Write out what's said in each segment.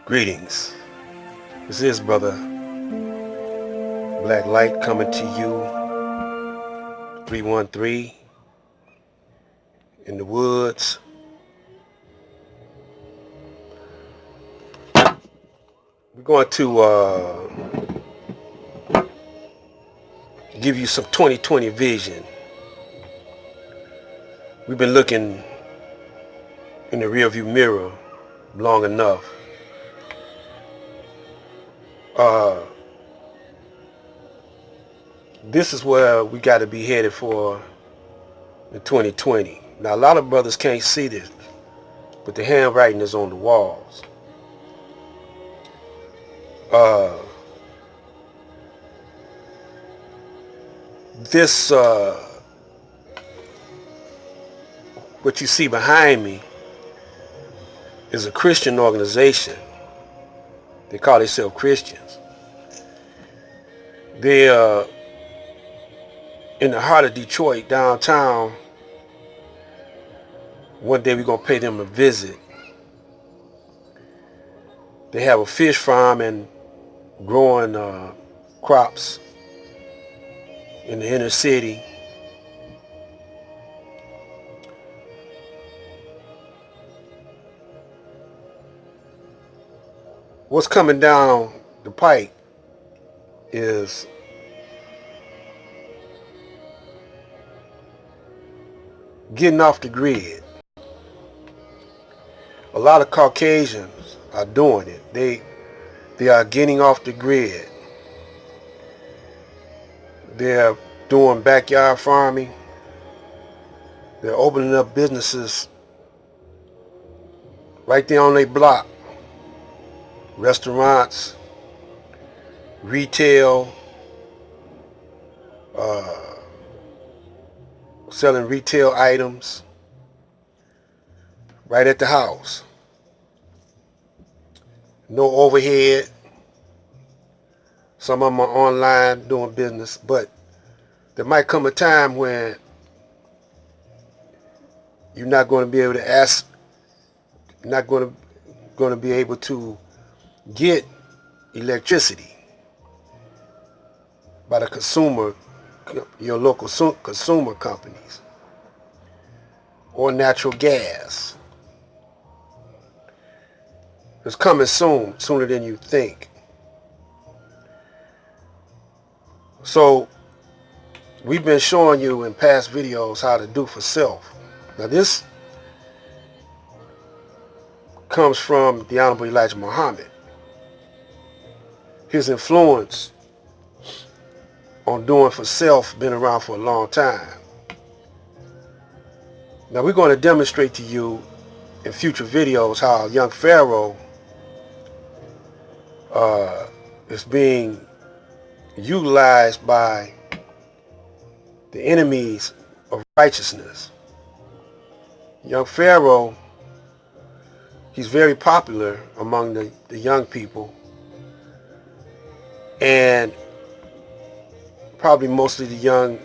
Greetings. This is Brother Black Light coming to you 313 in the woods. We're going to give you some 2020 vision. We've been looking in the rearview mirror long enough. This is where we got to be headed for in 2020. Now, a lot of brothers can't see this, but the handwriting is on the walls. This, what you see behind me is a Christian organization. They call themselves Christians. They're in the heart of Detroit, downtown. One day we're going to pay them a visit. They have a fish farm and growing crops in the inner city. What's coming down the pike is getting off the grid. A lot of Caucasians are doing it. They are getting off the grid. They're doing backyard farming. They're opening up businesses right there on their block. Restaurants, retail, selling retail items right at the house. No overhead. Some of them are online doing business, but there might come a time when you're not going to be able to ask, not going to be able to get electricity by the consumer, your local consumer companies, or natural gas. It's coming soon, sooner than you think. So we've been showing you in past videos how to do for self. Now this comes from the Honorable Elijah Muhammad. His influence on doing for self been around for a long time. Now we're going to demonstrate to you in future videos how young Pharaoh is being utilized by the enemies of righteousness. Young Pharaoh, he's very popular among the young people, and probably mostly the young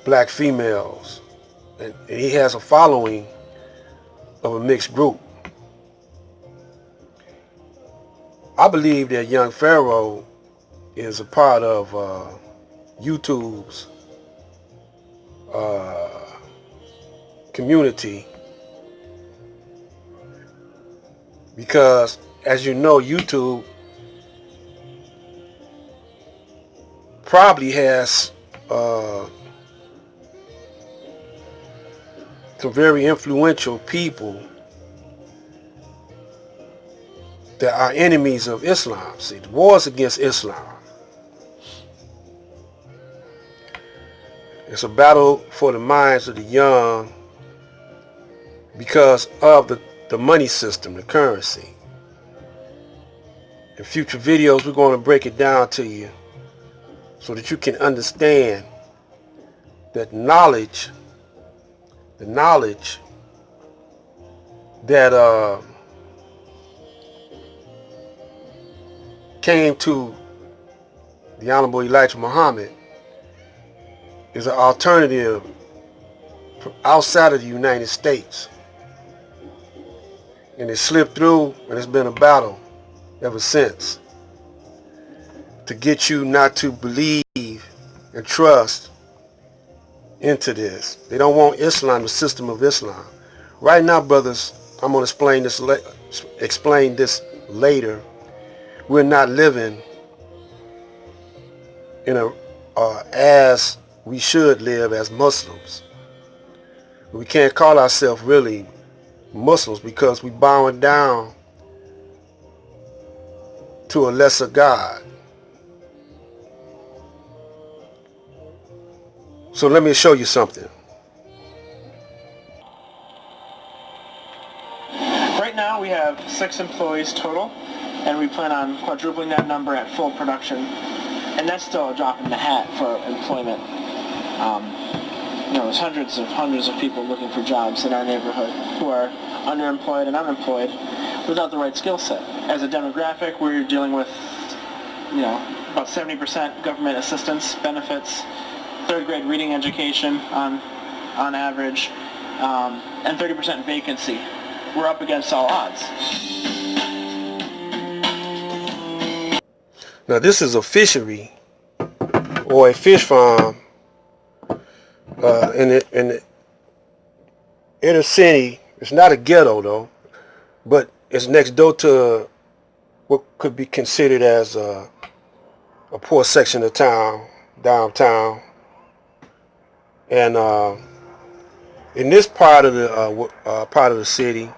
black females, and he has a following of a mixed group. I believe that young Pharaoh is a part of YouTube's community, because as you know, YouTube probably has some very influential people that are enemies of Islam. See, the wars against Islam. It's a battle for the minds of the young because of the money system, the currency. In future videos, we're going to break it down to you so that you can understand that the knowledge that came to the Honorable Elijah Muhammad is an alternative from outside of the United States. And it slipped through, and it's been a battle ever since to get you not to believe and trust into this. They don't want Islam, the system of Islam. Right now, brothers, I'm going to explain this later. We're not living in a as we should live as Muslims. We can't call ourselves really Muslims because we bowing down to a lesser God. So let me show you something. Right now we have 6 employees total, and we plan on quadrupling that number at full production. And that's still a drop in the hat for employment. There's hundreds of people looking for jobs in our neighborhood who are underemployed and unemployed without the right skill set. As a demographic, we're dealing with, about 70% government assistance benefits, 3rd grade reading education on average, and 30% vacancy. We're up against all odds. Now this is a fishery or a fish farm in the inner city. It's not a ghetto though, but it's next door to what could be considered as a poor section of town, downtown. And in this part of the city,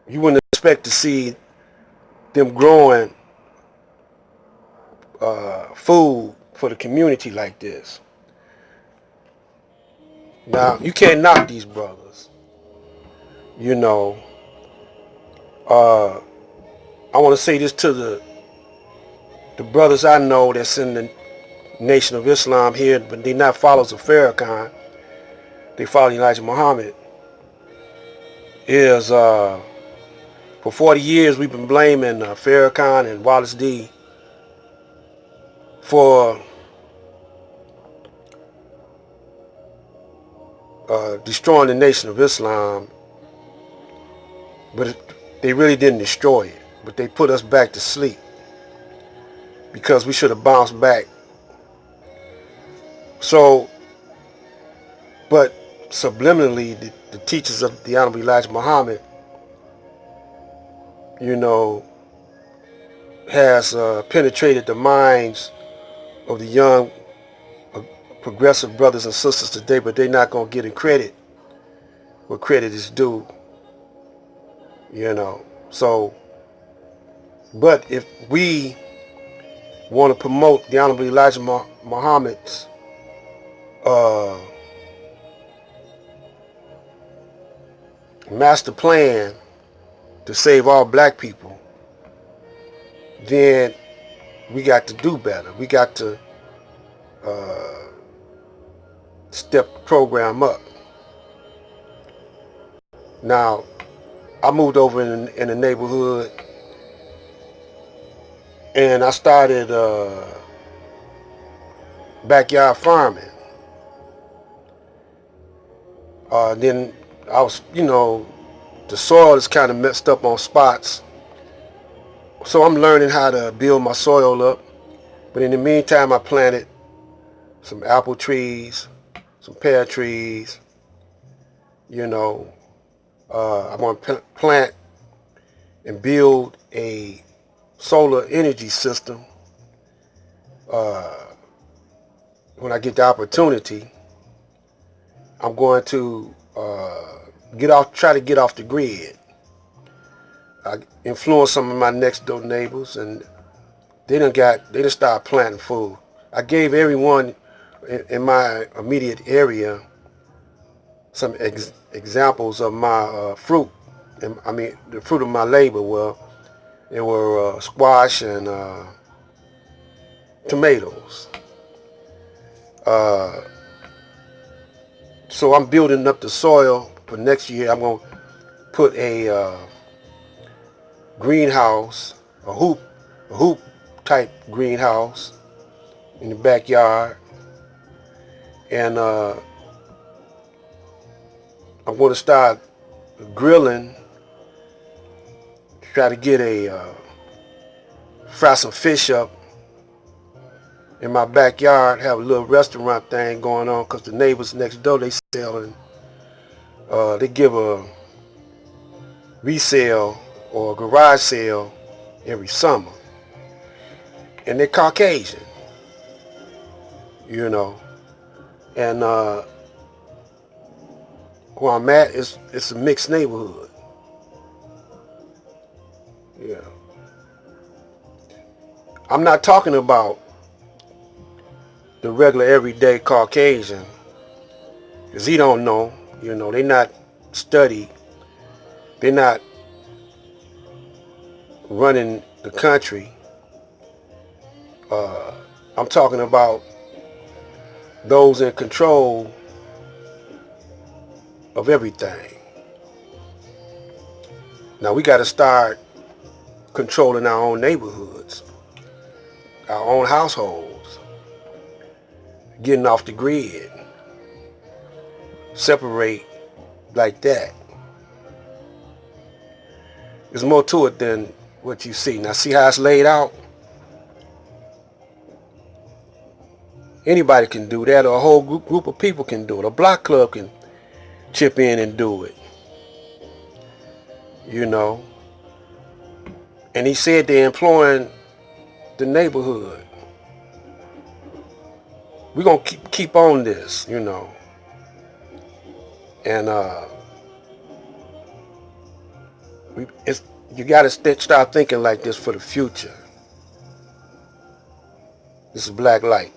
you wouldn't expect to see them growing food for the community like this. Now you can't knock these brothers. I want to say this to the brothers I know that's in the Nation of Islam here, but they're not followers of Farrakhan. They follow Elijah Muhammad. Is for 40 years we've been blaming Farrakhan and Wallace D for destroying the Nation of Islam, but they really didn't destroy it, but they put us back to sleep because we should have bounced back. So, but subliminally, the teachers of the Honorable Elijah Muhammad, has penetrated the minds of the young progressive brothers and sisters today, but they're not going to get credit where credit is due. So, but if we want to promote the Honorable Elijah Muhammad's master plan to save all black people, then we got to do better. We got to step the program up. Now, I moved over in the neighborhood, and I started backyard farming. Then I was, the soil is kind of messed up on spots. So I'm learning how to build my soil up. But in the meantime, I planted some apple trees, some pear trees. I want to plant and build a solar energy system when I get the opportunity. I'm going to try to get off the grid. I influenced some of my next door neighbors, and they done started planting food. I gave everyone in my immediate area some examples of my fruit. The fruit of my labor. Well, there were squash and tomatoes. So I'm building up the soil for next year. I'm going to put a greenhouse, a hoop type greenhouse in the backyard, and I'm going to start grilling, try to get fry some fish up in my backyard, have a little restaurant thing going on because the neighbors next door, they selling, they give a resale or a garage sale every summer. And they're Caucasian, you know. And where I'm at, it's a mixed neighborhood. Yeah. I'm not talking about the regular everyday Caucasian, because he don't know, you know, they not studied, they're not running the country. I'm talking about those in control of everything. Now we got to start controlling our own neighborhoods, our own households, getting off the grid, separate like that. There's more to it than what you see. Now see how it's laid out? Anybody can do that, or a whole group of people can do it. A block club can chip in and do it, you know. And he said they're employing the neighborhood. We're going to keep on this, you know. And you got to start thinking like this for the future. This is Black Light.